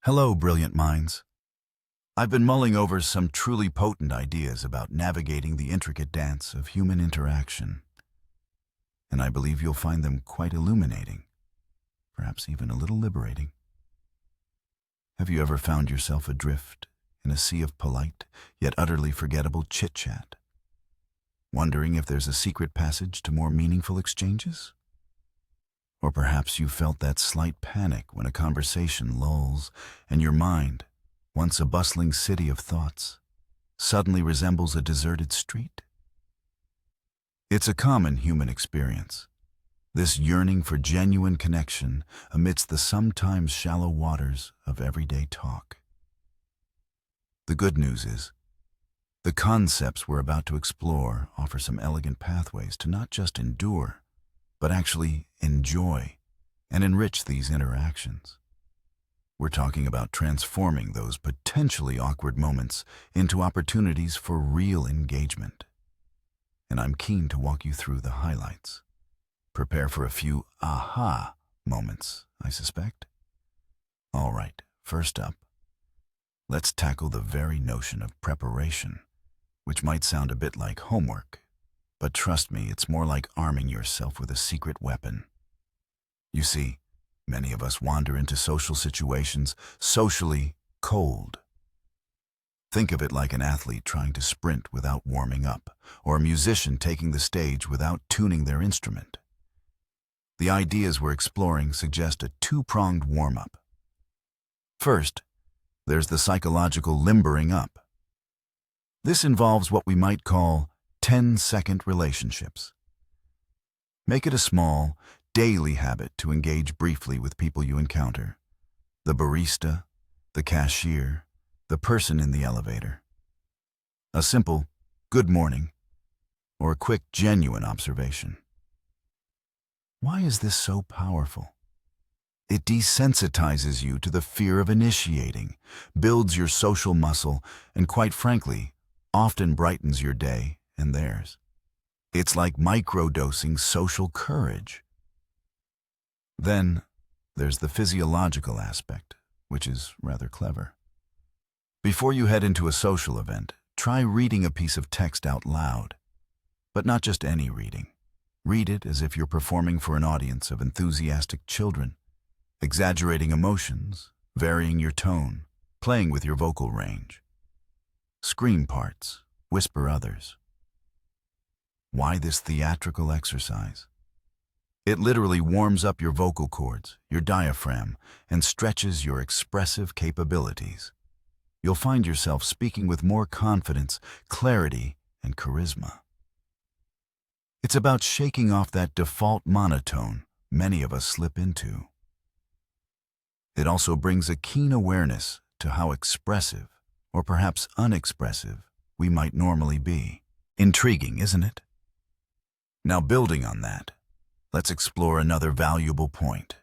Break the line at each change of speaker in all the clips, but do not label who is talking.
Hello, brilliant minds. I've been mulling over some truly potent ideas about navigating the intricate dance of human interaction, and I believe you'll find them quite illuminating, perhaps even a little liberating. Have you ever found yourself adrift in a sea of polite, yet utterly forgettable chit-chat, wondering if there's a secret passage to more meaningful exchanges? Or perhaps you felt that slight panic when a conversation lulls and your mind, once a bustling city of thoughts, suddenly resembles a deserted street? It's a common human experience, this yearning for genuine connection amidst the sometimes shallow waters of everyday talk. The good news is, the concepts we're about to explore offer some elegant pathways to not just endure, but actually enjoy and enrich these interactions. We're talking about transforming those potentially awkward moments into opportunities for real engagement. And I'm keen to walk you through the highlights. Prepare for a few aha moments, I suspect. All right, first up, let's tackle the very notion of preparation, which might sound a bit like homework. But trust me, it's more like arming yourself with a secret weapon. You see, many of us wander into social situations socially cold. Think of it like an athlete trying to sprint without warming up, or a musician taking the stage without tuning their instrument. The ideas we're exploring suggest a two-pronged warm-up. First, there's the psychological limbering up. This involves what we might call 10-second relationships. Make it a small, daily habit to engage briefly with people you encounter. The barista, the cashier, the person in the elevator. A simple, good morning, or a quick, genuine observation. Why is this so powerful? It desensitizes you to the fear of initiating, builds your social muscle, and quite frankly, often brightens your day and theirs. It's like microdosing social courage. Then there's the physiological aspect, which is rather clever. Before you head into a social event, try reading a piece of text out loud. But not just any reading. Read it as if you're performing for an audience of enthusiastic children, exaggerating emotions, varying your tone, playing with your vocal range. Scream parts, whisper others. Why this theatrical exercise? It literally warms up your vocal cords, your diaphragm, and stretches your expressive capabilities. You'll find yourself speaking with more confidence, clarity, and charisma. It's about shaking off that default monotone many of us slip into. It also brings a keen awareness to how expressive, or perhaps unexpressive, we might normally be. Intriguing, isn't it? Now, building on that, let's explore another valuable point.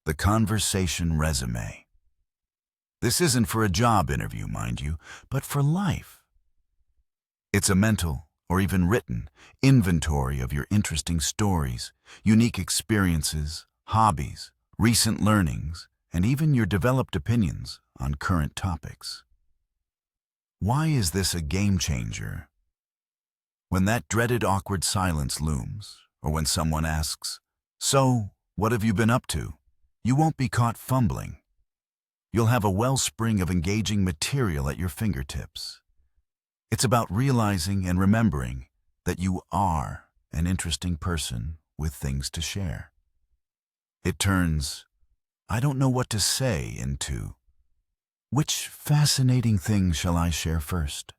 The conversation resume. This isn't for a job interview, mind you, but for life. It's a mental, or even written, inventory of your interesting stories, unique experiences, hobbies, recent learnings, and even your developed opinions on current topics. Why is this a game changer? When that dreaded awkward silence looms, or when someone asks, "So, what have you been up to?" you won't be caught fumbling. You'll have a wellspring of engaging material at your fingertips. It's about realizing and remembering that you are an interesting person with things to share. It turns, "I don't know what to say," into, "Which fascinating thing shall I share first?"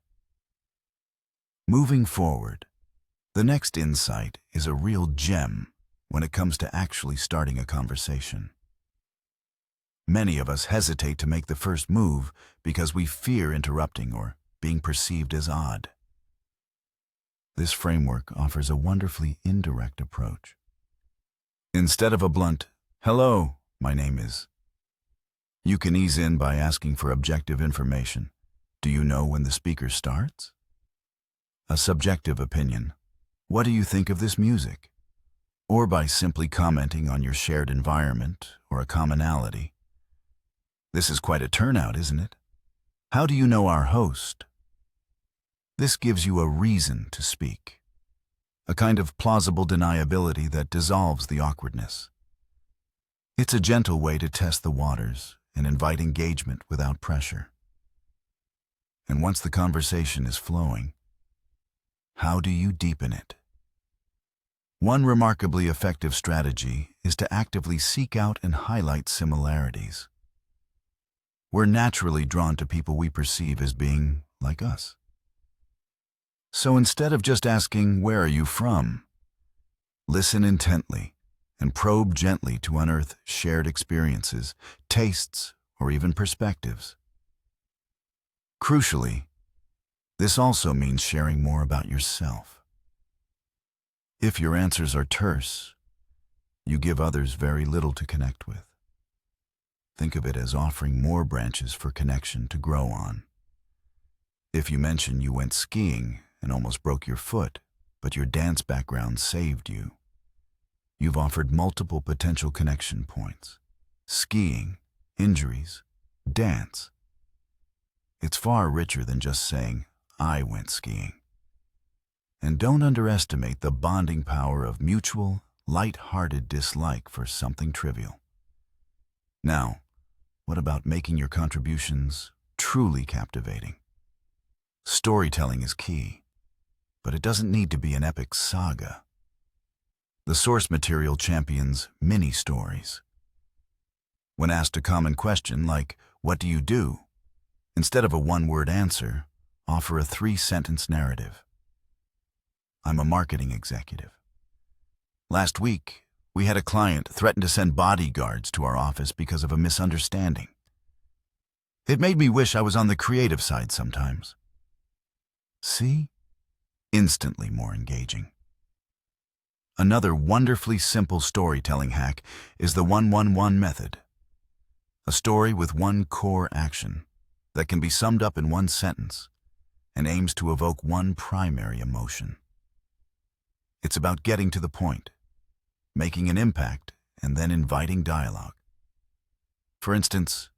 Moving forward, the next insight is a real gem when it comes to actually starting a conversation. Many of us hesitate to make the first move because we fear interrupting or being perceived as odd. This framework offers a wonderfully indirect approach. Instead of a blunt, "Hello, my name is," you can ease in by asking for objective information. Do you know when the speaker starts? A subjective opinion. What do you think of this music? Or by simply commenting on your shared environment or a commonality. This is quite a turnout, isn't it? How do you know our host? This gives you a reason to speak, a kind of plausible deniability that dissolves the awkwardness. It's a gentle way to test the waters and invite engagement without pressure. And once the conversation is flowing, how do you deepen it? One remarkably effective strategy is to actively seek out and highlight similarities. We're naturally drawn to people we perceive as being like us. So instead of just asking, "Where are you from?" listen intently and probe gently to unearth shared experiences, tastes, or even perspectives. Crucially, this also means sharing more about yourself. If your answers are terse, you give others very little to connect with. Think of it as offering more branches for connection to grow on. If you mention you went skiing and almost broke your foot, but your dance background saved you, you've offered multiple potential connection points. Skiing, injuries, dance. It's far richer than just saying, "I went skiing." And don't underestimate the bonding power of mutual, light-hearted dislike for something trivial. Now, what about making your contributions truly captivating? Storytelling is key, but it doesn't need to be an epic saga. The source material champions mini-stories. When asked a common question like, "What do you do?" instead of a one-word answer, offer a 3-sentence narrative. I'm a marketing executive. Last week, we had a client threaten to send bodyguards to our office because of a misunderstanding. It made me wish I was on the creative side sometimes. See? Instantly more engaging. Another wonderfully simple storytelling hack is the 1-1-1 method. A story with one core action that can be summed up in one sentence and aims to evoke one primary emotion. It's about getting to the point, making an impact, and then inviting dialogue. For instance,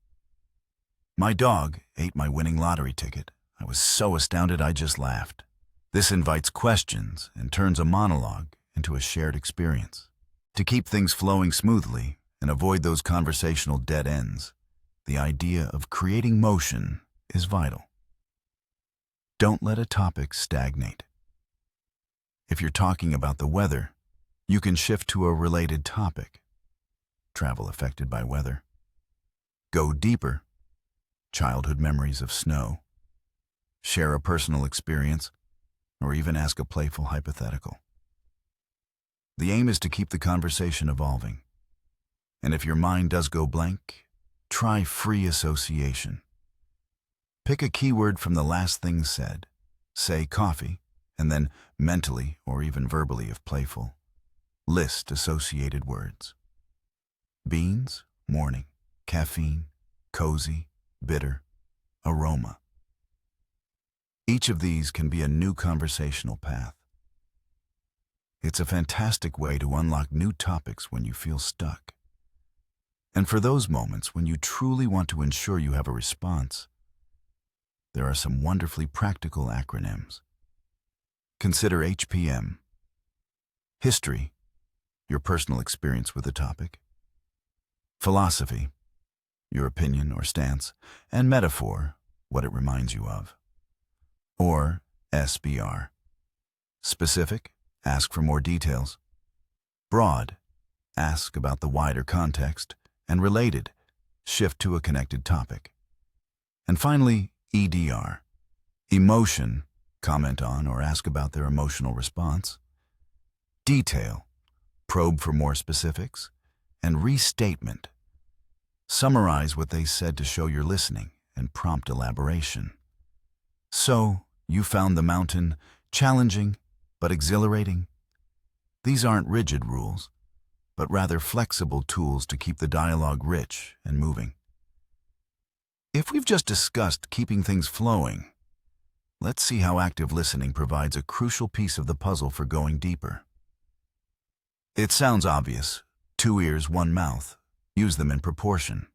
"My dog ate my winning lottery ticket. I was so astounded I just laughed." This invites questions and turns a monologue into a shared experience. To keep things flowing smoothly and avoid those conversational dead ends, the idea of creating motion is vital. Don't let a topic stagnate. If you're talking about the weather, you can shift to a related topic. Travel affected by weather. Go deeper. Childhood memories of snow. Share a personal experience, or even ask a playful hypothetical. The aim is to keep the conversation evolving. And if your mind does go blank, try free association. Pick a keyword from the last thing said. Say coffee, and then mentally or even verbally if playful, list associated words. Beans, morning, caffeine, cozy, bitter, aroma. Each of these can be a new conversational path. It's a fantastic way to unlock new topics when you feel stuck. And for those moments when you truly want to ensure you have a response, there are some wonderfully practical acronyms. Consider HPM. History, your personal experience with the topic. Philosophy, your opinion or stance. And metaphor, what it reminds you of. Or SBR. Specific, ask for more details. Broad, ask about the wider context. And related, shift to a connected topic. And finally, EDR. Emotion, comment on or ask about their emotional response. Detail, probe for more specifics. And restatement, summarize what they said to show you're listening and prompt elaboration. So, you found the mountain challenging but exhilarating? These aren't rigid rules, but rather flexible tools to keep the dialogue rich and moving. If we've just discussed keeping things flowing, let's see how active listening provides a crucial piece of the puzzle for going deeper. It sounds obvious. 2 ears, 1 mouth. Use them in proportion.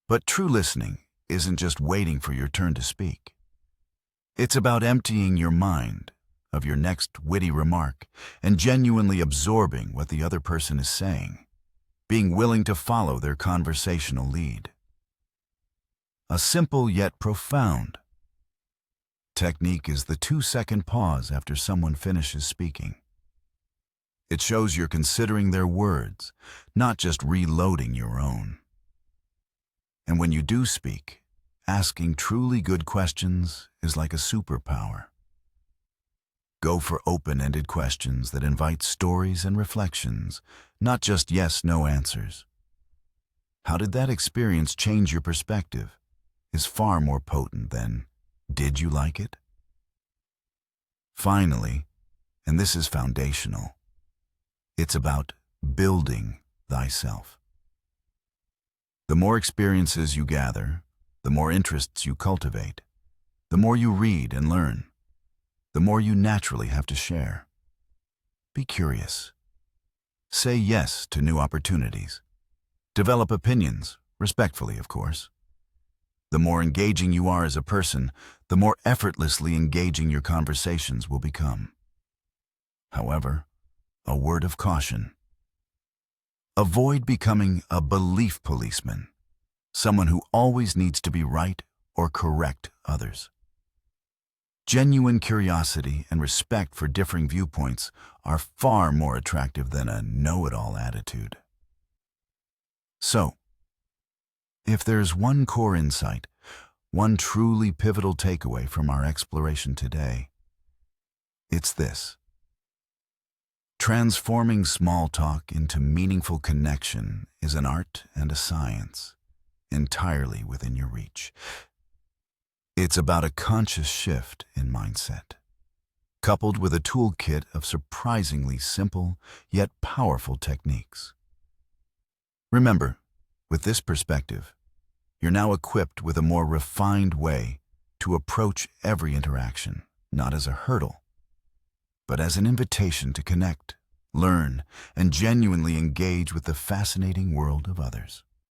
But true listening isn't just waiting for your turn to speak. It's about emptying your mind of your next witty remark and genuinely absorbing what the other person is saying, being willing to follow their conversational lead. A simple yet profound technique is the 2-second pause after someone finishes speaking. It shows you're considering their words, not just reloading your own. And when you do speak, asking truly good questions is like a superpower. Go for open-ended questions that invite stories and reflections, not just yes/no answers. How did that experience change your perspective is far more potent than, did you like it? Finally, and this is foundational, it's about building thyself. The more experiences you gather, the more interests you cultivate, the more you read and learn, the more you naturally have to share. Be curious. Say yes to new opportunities. Develop opinions, respectfully, of course. The more engaging you are as a person, the more effortlessly engaging your conversations will become. However, a word of caution. Avoid becoming a belief policeman, someone who always needs to be right or correct others. Genuine curiosity and respect for differing viewpoints are far more attractive than a know-it-all attitude. So, if there's one core insight, one truly pivotal takeaway from our exploration today, it's this. Transforming small talk into meaningful connection is an art and a science, entirely within your reach. It's about a conscious shift in mindset, coupled with a toolkit of surprisingly simple yet powerful techniques. Remember, with this perspective, you're now equipped with a more refined way to approach every interaction, not as a hurdle, but as an invitation to connect, learn, and genuinely engage with the fascinating world of others.